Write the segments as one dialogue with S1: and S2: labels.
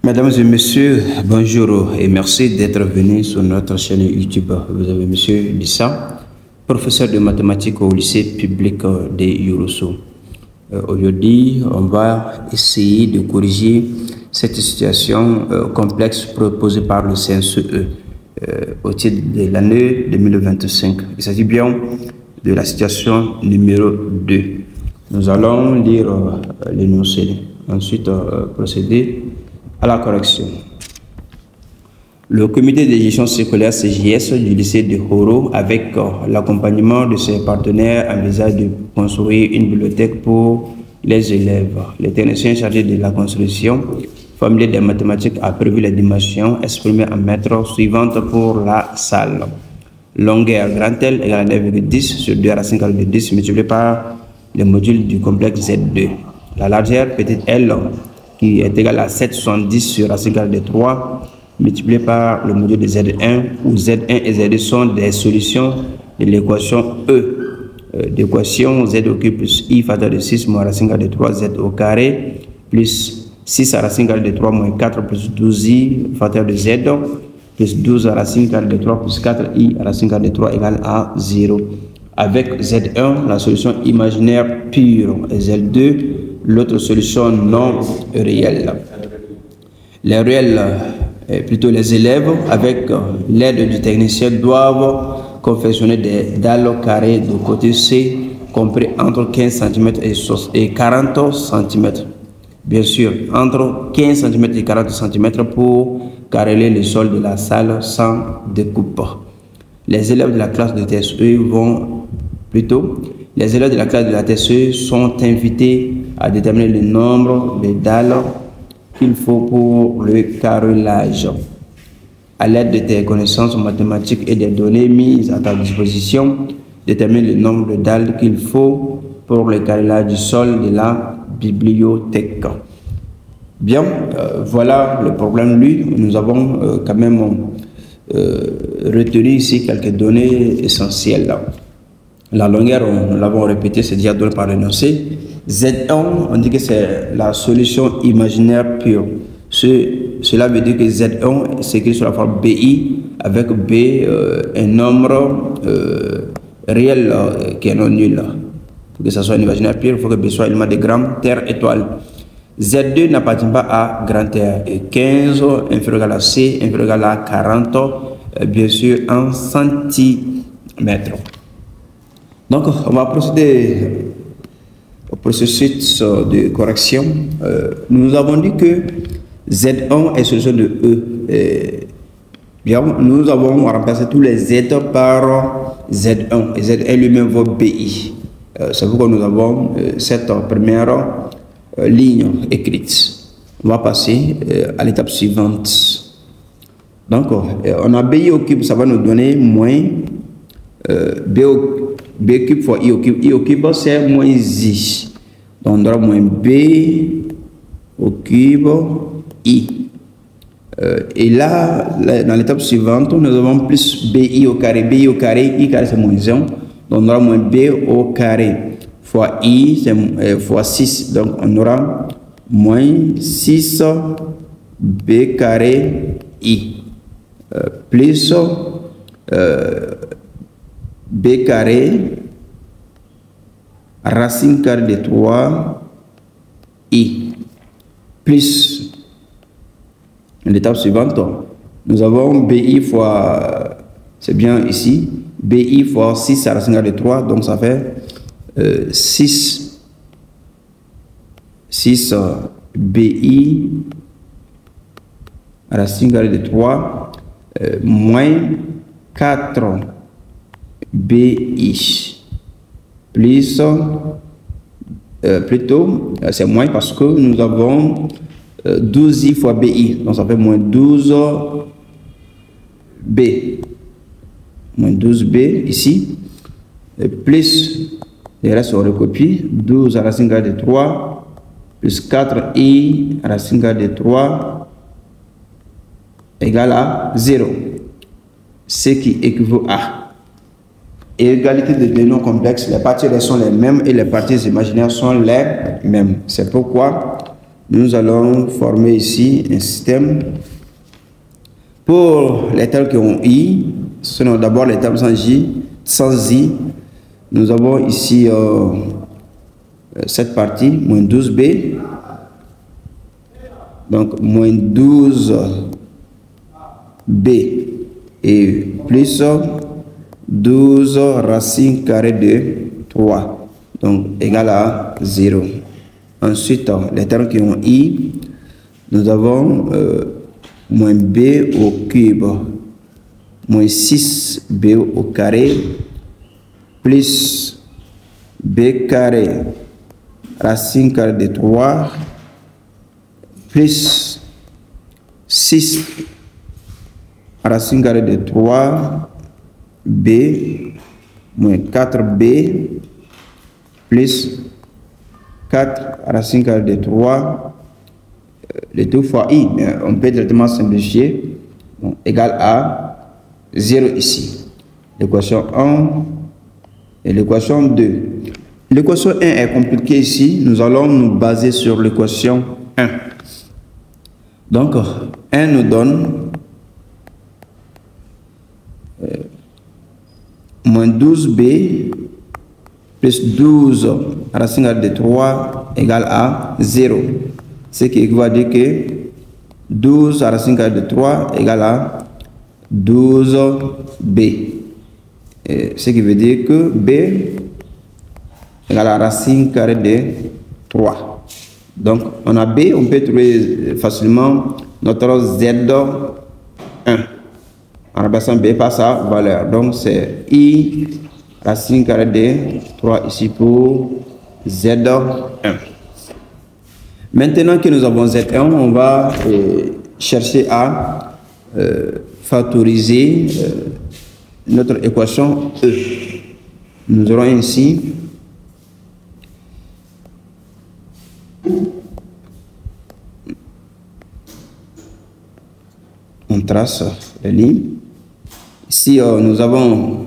S1: Mesdames et messieurs, bonjour et merci d'être venus sur notre chaîne YouTube. Vous avez monsieur Dissa, professeur de mathématiques au lycée public de Yorosso. Aujourd'hui, on va essayer de corriger cette situation complexe proposée par le CNCE au titre de l'année 2025. Il s'agit bien de la situation numéro 2. Nous allons lire l'énoncé, ensuite procéder à la correction. Le comité de gestion scolaire CGS du lycée de Horo, avec l'accompagnement de ses partenaires, envisage de construire une bibliothèque pour les élèves. Le technicien chargé de la construction, formulaire des mathématiques, a prévu les dimensions exprimées en mètres suivantes pour la salle. Longueur grand L égale à 9,10 sur 2 racine carrée de 10 multiplié par le module du complexe Z2. La largeur petite L qui est égal à 7,70 sur racine carrée de 3 multiplié par le module de Z1, où Z1 et Z2 sont des solutions de l'équation E. D'équation Z au cube plus I facteur de 6 moins racine carrée de 3 Z au carré plus 6 à racine carrée de 3 moins 4 plus 12I facteur de Z plus 12 à racine carrée de 3 plus 4I à racine carrée de 3 égale à 0. Avec Z1, la solution imaginaire pure, et Z2, l'autre solution non réelle. Les réels, plutôt les élèves, avec l'aide du technicien, doivent confectionner des dalles carrées de côté C, compris entre 15 cm et 40 cm. Bien sûr, entre 15 cm et 40 cm pour careler le sol de la salle sans découpe. Les élèves de la classe de TSE les élèves de la classe de la TSE sont invités à déterminer le nombre de dalles qu'il faut pour le carrelage. À l'aide de tes connaissances mathématiques et des données mises à ta disposition, détermine le nombre de dalles qu'il faut pour le carrelage du sol de la bibliothèque. Bien, voilà le problème. Nous avons quand même retenu ici quelques données essentielles. La longueur, nous l'avons répété, c'est déjà donné par l'énoncé. Z1, on dit que c'est la solution imaginaire pure. Cela veut dire que Z1 s'écrit sur la forme BI avec B, un nombre réel qui est non nul. Pour que ça soit un imaginaire pur, il faut que B soit élément de grand terre étoile. Z2 n'appartient pas à grand terre. Et 15 inférieur à C, inférieur à 40, bien sûr en centimètres. Donc, on va procéder au processus de correction. Nous avons dit que Z1 est solution de E. Bien, nous avons remplacé tous les Z par Z1. Et Z1 lui-même vaut BI. C'est pourquoi nous avons cette première ligne écrite. On va passer à l'étape suivante. Donc, on a BI au cube, ça va nous donner moins B cube fois I au cube. I au cube, c'est moins I. Donc, on aura moins B au cube I. Et là, dans l'étape suivante, nous avons plus BI au carré. BI au carré, I carré, c'est moins 1. Donc, on aura moins B au carré fois I, c'est fois 6. Donc, on aura moins 6 B carré I plus B carré racine carrée de 3 I plus l'étape suivante, nous avons BI fois, c'est bien ici, BI fois 6 à racine carrée de 3, donc ça fait 6 BI racine carrée de 3 moins 4 BI plus plutôt c'est moins parce que nous avons 12I fois BI, donc ça fait moins 12B moins 12B ici et plus le reste on recopie 12 à racine carrée de 3 plus 4I racine carrée de 3 égale à 0, ce qui équivaut à égalité de deux noms complexes. Les parties sont les mêmes et les parties imaginaires sont les mêmes. C'est pourquoi nous allons former ici un système. Pour les termes qui ont I, ce sont d'abord les termes sans I. Nous avons ici cette partie, moins 12b. Donc, moins 12b et plus 12 racine carrée de 3. Donc, égal à 0. Ensuite, les termes qui ont I, nous avons moins b au cube, moins 6b au carré, plus b carré, racine carrée de 3, plus 6 racine carrée de 3, b, moins 4b, plus 4 racine carrée de 3, le tout fois I, mais on peut directement simplifier, bon, égal à 0 ici. L'équation 1 et l'équation 2. L'équation 1 est compliquée ici, nous allons nous baser sur l'équation 1. Donc, 1 nous donne moins 12b plus 12 racine carrée de 3 égale à 0. Ce qui va dire que 12 racine carrée de 3 égale à 12b. Ce qui veut dire que b égale à racine carrée de 3. Donc, on a b, on peut trouver facilement notre Z1 en remplaçant b par sa valeur. Donc, c'est I racine carrée de 3 ici pour Z1. Maintenant que nous avons Z1, on va chercher à factoriser notre équation E. Nous aurons ainsi on trace les lignes. Ici, nous avons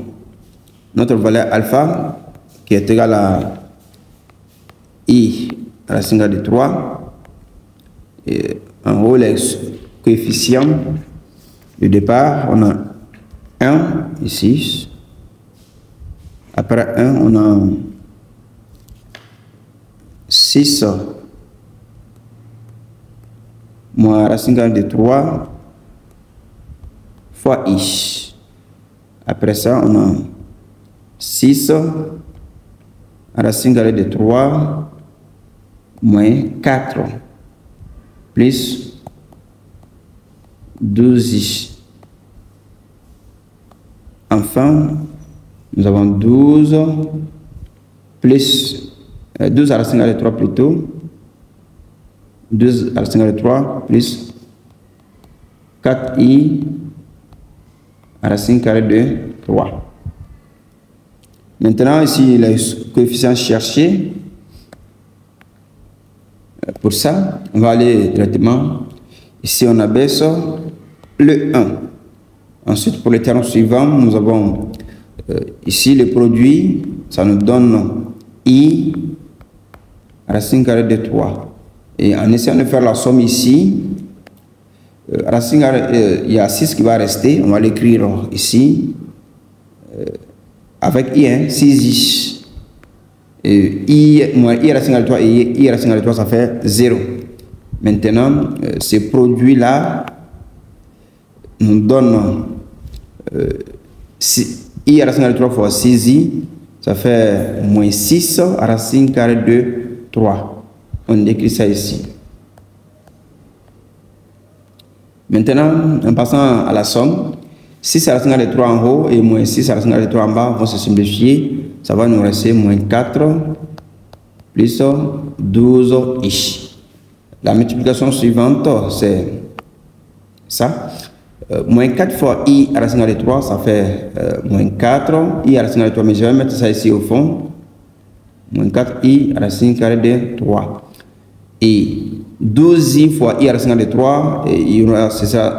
S1: notre valeur alpha qui est égale à I racine carrée de 3. Et en haut, les coefficients de départ, on a 1 ici. Après 1, on a 6 moins racine carrée de 3 fois I. Après ça, on a 6 racine carrée de 3 moins 4 plus 12i. Enfin, nous avons 12 plus 12 à la racine carrée de 3 plutôt. 12 à la racine carrée de 3 plus 4i à la racine carrée de 3. Maintenant, ici, les coefficients cherchés. Pour ça, on va aller directement. Ici, on abaisse le 1. Ensuite, pour les termes suivants, nous avons ici le produit. Ça nous donne I racine carrée de 3. Et en essayant de faire la somme ici, racine carrée, il y a 6 qui va rester. On va l'écrire ici avec I, 6i. I moins I racine carrée de 3 et I racine carrée de 3, ça fait 0. Maintenant, ce produit-là nous donne I racine carrée de 3 fois 6i, ça fait moins 6 racine carrée de 3. On écrit ça ici. Maintenant, en passant à la somme, 6 racine carrée de 3 en haut et moins 6 racine carrée de 3 en bas vont se simplifier. Ça va nous rester moins 4 plus 12i. La multiplication suivante, c'est ça. Moins 4 fois I racine carrée de 3, ça fait moins 4 I racine carrée de 3. Mais je vais mettre ça ici au fond. Moins 4 I racine carrée de 3. Et 12i fois I racine carrée de 3,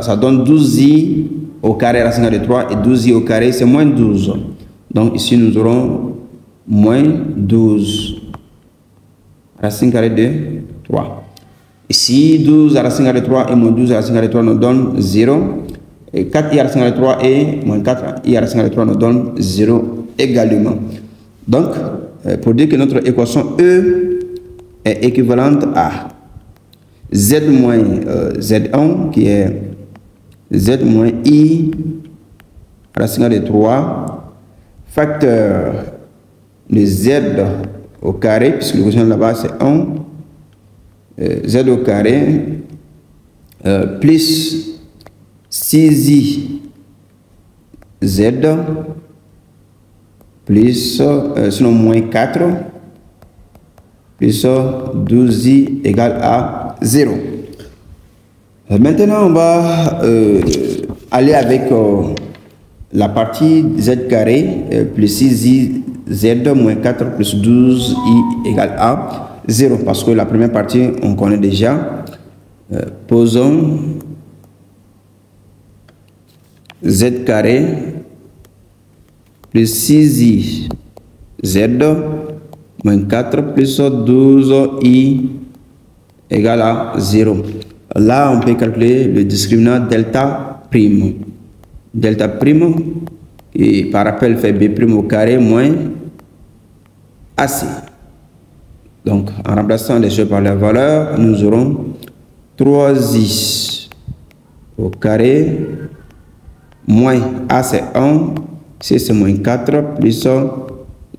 S1: ça donne 12i au carré racine carrée de 3. Et 12i au carré, c'est moins 12. Donc ici, nous aurons moins 12 racine carrée de 3. Ici, 12 à la racine carrée de 3 et moins 12 à la racine carrée de 3 nous donne 0. Et 4i à la racine carrée de 3 et moins 4i à la racine carrée de 3 nous donne 0 également. Donc, pour dire que notre équation E est équivalente à Z moins Z1 qui est Z moins I à la racine carrée de 3 facteur de Z au carré, puisque le quotient là-bas c'est 1, Z au carré plus 6i Z plus sinon moins 4 plus 12i égale à 0. Maintenant on va aller avec la partie Z carré plus 6i Z moins 4 plus 12i égale à 0 parce que la première partie on connaît déjà. Posons Z carré plus 6i Z moins 4 plus 12i égale à 0. Là, on peut calculer le discriminant delta prime. Delta prime, et par rappel fait B prime au carré moins AC. Donc, en remplaçant les choses par la valeur, nous aurons 3i au carré moins A c'est 1, C c'est moins 4 plus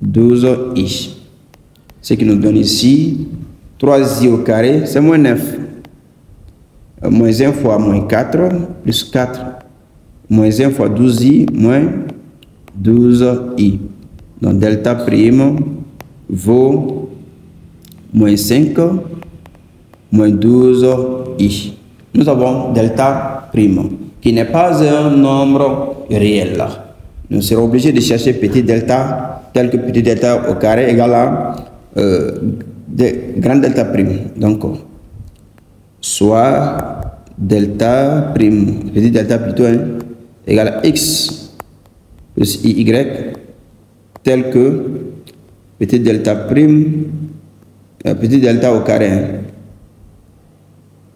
S1: 12i. Ce qui nous donne ici 3i au carré, c'est moins 9. Moins 1 fois moins 4 plus 4. Moins 1 fois 12i moins 12i. Donc delta prime vaut moins 5 moins 12i. Nous avons delta prime qui n'est pas un nombre réel. Nous serons obligés de chercher petit delta tel que petit delta au carré égale à grand delta prime. Donc soit delta prime, petit delta plutôt, égale à x plus y tel que petit delta prime, petit delta au carré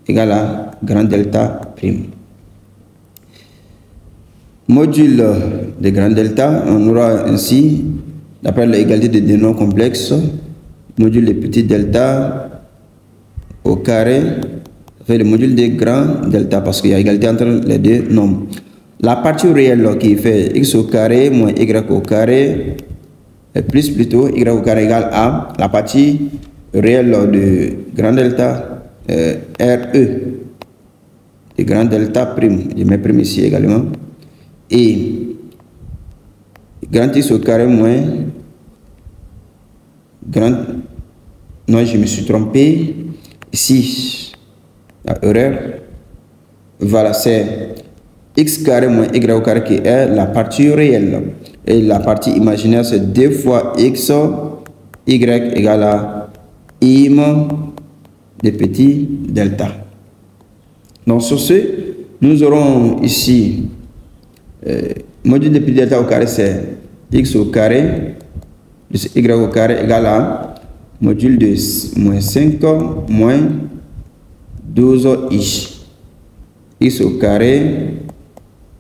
S1: égale à grand delta prime. Module de grand delta, on aura ainsi, d'après l'égalité des deux nombres complexes, module de petit delta au carré fait le module de grand delta parce qu'il y a égalité entre les deux nombres. La partie réelle qui fait x au carré moins y au carré plus plutôt y au carré égale à la partie réelle de grand delta RE de grand delta prime. Je mets prime ici également. Et grand x au carré moins grand. Non, je me suis trompé. Ici, la erreur. Voilà, c'est x carré moins y au carré qui est la partie réelle. Et la partie imaginaire, c'est 2 fois x y égale à im de petit delta. Donc, sur ce, nous aurons ici module de petit delta au carré, c'est x au carré plus y au carré égale à module de moins 5 moins 12i. X au carré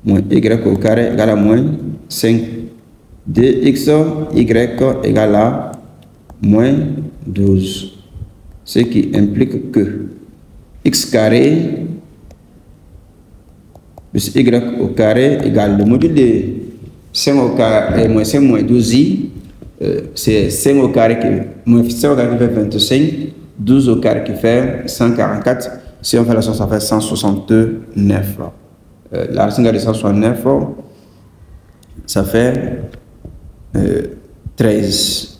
S1: moins y au carré égale à moins 5. 2x y égale à moins 12. Ce qui implique que x carré plus y au carré égale le module de 5 au carré moins 5 moins 12i. C'est 5 au carré qui fait 25, 12 au carré qui fait 144. Si on fait la somme, ça fait 169. La racine de 169, ça fait 13.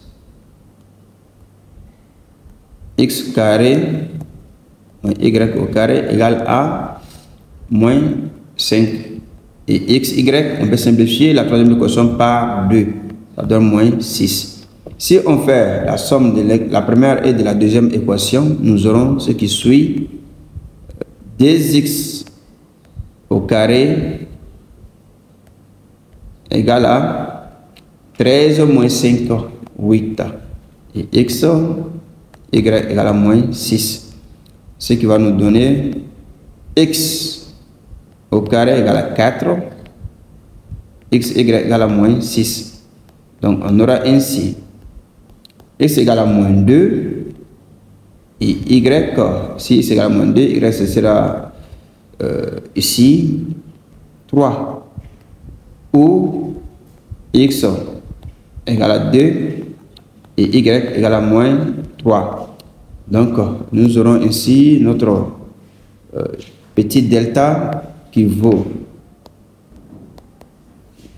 S1: X carré moins y au carré égale à moins 5. Et x, y, on peut simplifier la troisième équation par 2. Ça donne moins 6. Si on fait la somme de la première et de la deuxième équation, nous aurons ce qui suit. 2x au carré égale à 13 moins 5, 8. Et x, y égale à moins 6. ce qui va nous donner x au carré égale à 4, xy égale à moins 6. Donc on aura ainsi x égale à moins 2 et y, si x égale à moins 2, y ce sera ici 3, ou x égale à 2 et y égale à moins 3. Donc nous aurons ici notre petit delta qui vaut,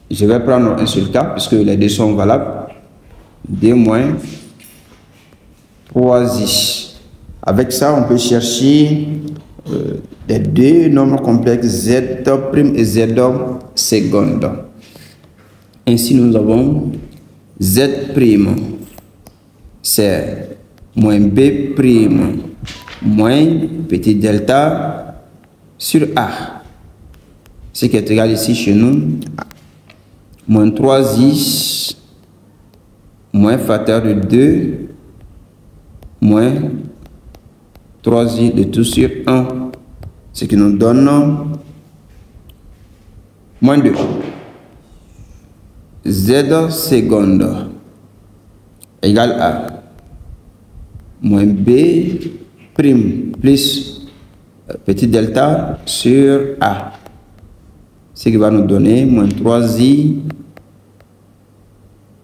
S1: je vais prendre un seul cas puisque les deux sont valables, 2 moins 3i. Avec ça, on peut chercher les deux nombres complexes z' et z seconde. Ainsi, nous avons z', c'est moins b' moins petit delta sur a, ce qui est égal ici chez nous moins 3i moins facteur de 2 moins 3i de tout sur 1, ce qui nous donne moins 2. Z seconde égale à moins b prime plus petit delta sur a, ce qui va nous donner moins 3i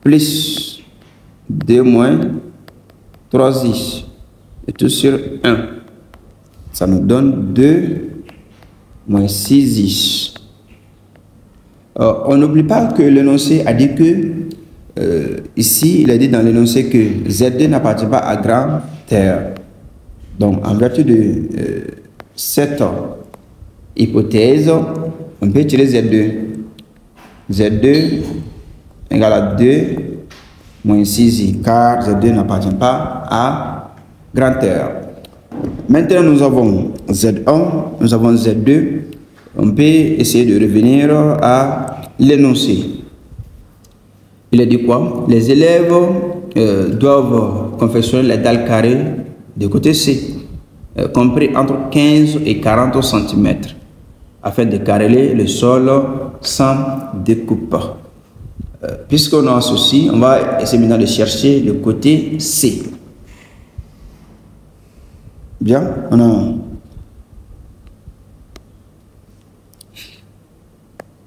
S1: plus 2 moins 3i et tout sur 1. Ça nous donne 2 moins 6i. On n'oublie pas que l'énoncé a dit que, ici, il a dit dans l'énoncé que Z2 n'appartient pas à grand terre. Donc, en vertu de cette hypothèse, on peut tirer Z2. Z2 égale à 2 moins 6i, car Z2 n'appartient pas à grand terre. Maintenant, nous avons Z1, nous avons Z2. On peut essayer de revenir à l'énoncé. Il a dit quoi? Les élèves doivent confectionner les dalles carrées de côté C, compris entre 15 et 40 cm, afin de carreler le sol sans découpe. Puisqu'on a ceci, on va essayer maintenant de chercher le côté C. Bien,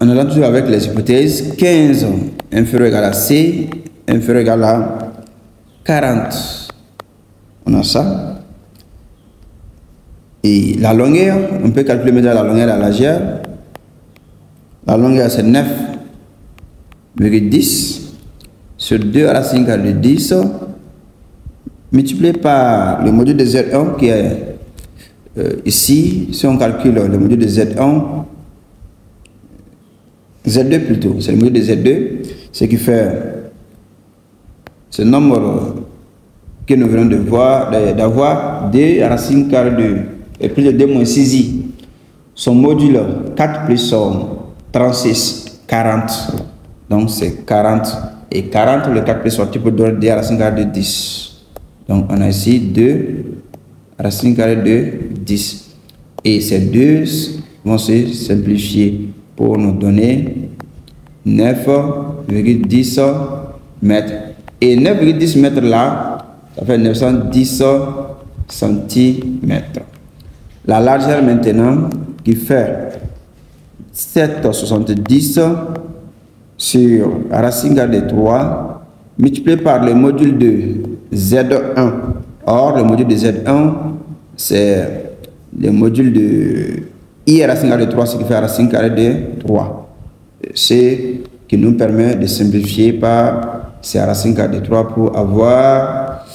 S1: on a toujours avec les hypothèses 15 inférieur égal à C, inférieur égal à 40. On a ça. Et la longueur, on peut calculer maintenant la longueur et la largeur. La longueur c'est 9,10 sur 2 racine carrée de 10 multiplié par le module de Z1 qui est ici. Si on calcule le module de Z1, Z2 plutôt, c'est le module de Z2, ce qui fait ce nombre que nous venons de voir, d'avoir 2 racines carrées de et plus de 2 moins 6i. Son module 4 plus son 36, 40. Donc c'est 40 et 40, le 4 plus son type de 2 racines carrées de 10. Donc on a ici 2 racines carrées de 10. Et ces deux vont se simplifier pour nous donner 9,10 mètres. Et 9,10 mètres là, ça fait 910 centimètres. La largeur maintenant qui fait 7,70 sur racine carrée de 3 multiplié par le module de Z1. Or, le module de Z1, c'est le module de I racine carrée de 3, ce qui fait racine carrée de 3. C'est qui nous permet de simplifier par ces racines carrées de 3 pour avoir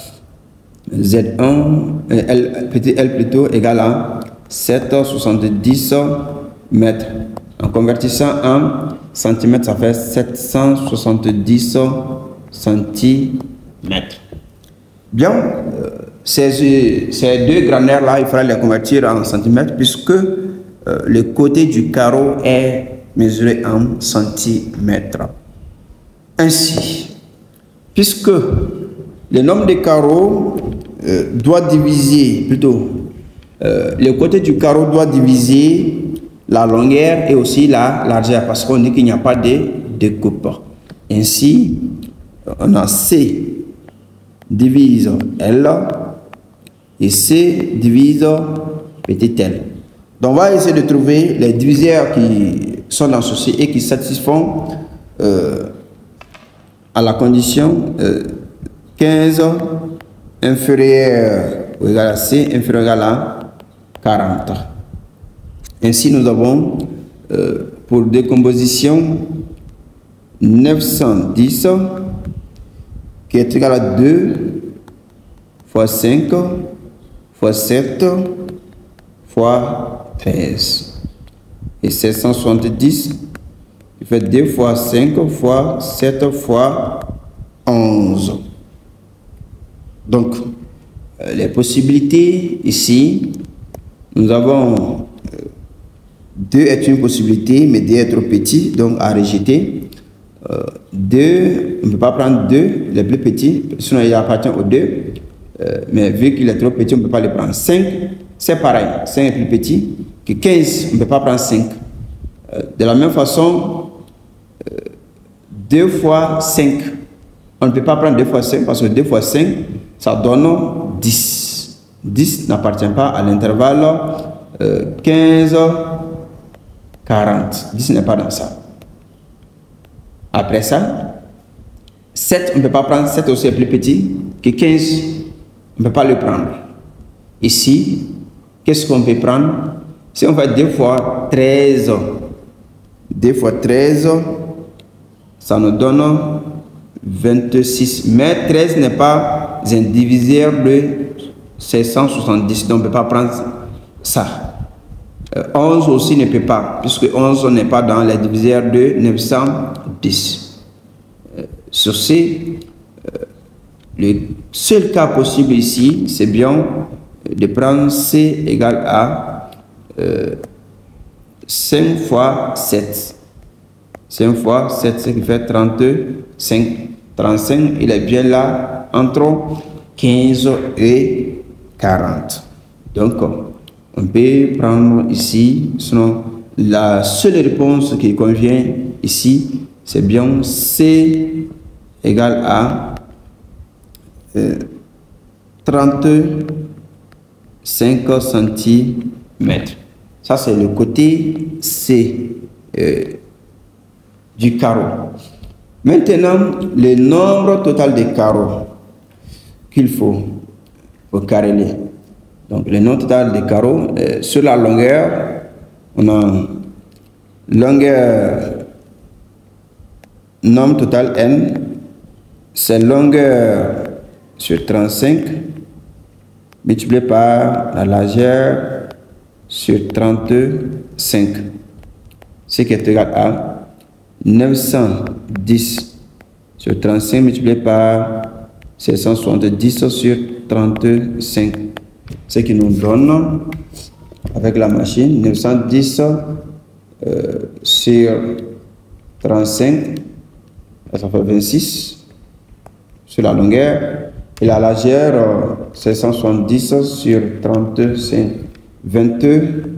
S1: Z1, petit l plutôt, égal à 7,70 mètres. En convertissant en centimètres, ça fait 770 centimètres. Bien, ces deux grandeurs-là, il faudra les convertir en centimètres puisque le côté du carreau est mesuré en centimètres. Ainsi, puisque le nombre de carreaux doit diviser, plutôt, le côté du carreau doit diviser la longueur et aussi la largeur parce qu'on dit qu'il n'y a pas de découpe. Ainsi, on a C divise L et C divise petit l. Donc, on va essayer de trouver les diviseurs qui sont associés et qui satisfont à la condition 15 inférieur ou égal à C inférieur ou égal à 40. Ainsi, nous avons pour décomposition 910 qui est égal à 2 fois 5 fois 7 fois 13. Et 770 qui fait 2 fois 5 fois 7 fois 11. Donc, les possibilités ici, nous avons 2 est une possibilité, mais 2 est trop petit, donc à rejeter. 2, on ne peut pas prendre 2, les plus petits, sinon il appartient aux 2. Mais vu qu'il est trop petit, on ne peut pas le prendre. 5, c'est pareil, 5 est plus petit que 15, on ne peut pas prendre 5. De la même façon, 2 fois 5, on ne peut pas prendre 2 fois 5 parce que 2 fois 5, ça donne 10. 10 n'appartient pas à l'intervalle 15, 40. 10 n'est pas dans ça. Après ça, 7, on ne peut pas prendre. 7 aussi est plus petit que 15. On ne peut pas le prendre. Ici, qu'est-ce qu'on peut prendre? Si on fait 2 fois 13, 2 fois 13, ça nous donne 26. Mais 13 n'est pas un diviseur de 670, donc on ne peut pas prendre ça. 11 aussi ne peut pas, puisque 11 n'est pas dans les diviseurs de 910. Sur ces, le seul cas possible ici, c'est bien de prendre C égale à 5 fois 7. 5 fois 7, ce qui fait 35. 35, il est bien là entre 15 et 40. Donc, on peut prendre ici, sinon la seule réponse qui convient ici, c'est bien C égale à 35 cm. Ça, c'est le côté C du carreau. Maintenant, le nombre total de carreaux qu'il faut pour careler. Donc, le nombre total de carreaux, sur la longueur, on a longueur, nombre total n, c'est longueur sur 35, multiplié par la largeur sur 35, ce qui est égal à 910 sur 35 multiplié par 770 sur 35. Ce qui nous donne, avec la machine, 910 sur 35, ça fait 26 sur la longueur, et la largeur, 770 sur 35, 22,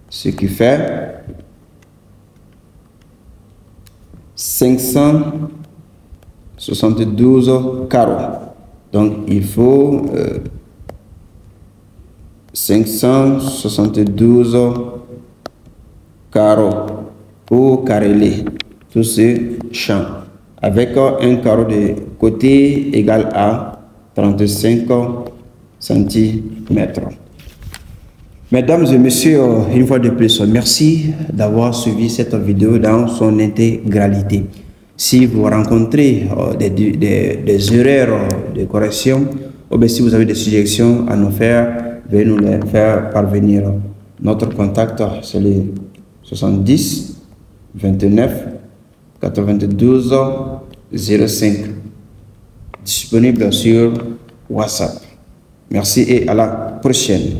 S1: ce qui fait 572 carreaux. Donc, il faut 572 carreaux pour careler tous ces champs avec un carreau de côté égal à 35 cm. Mesdames et messieurs, une fois de plus, merci d'avoir suivi cette vidéo dans son intégralité. Si vous rencontrez des erreurs de correction, ou bien si vous avez des suggestions à nous faire, veuillez nous les faire parvenir. Notre contact, c'est le 70 29 92 05, disponible sur WhatsApp. Merci et à la prochaine.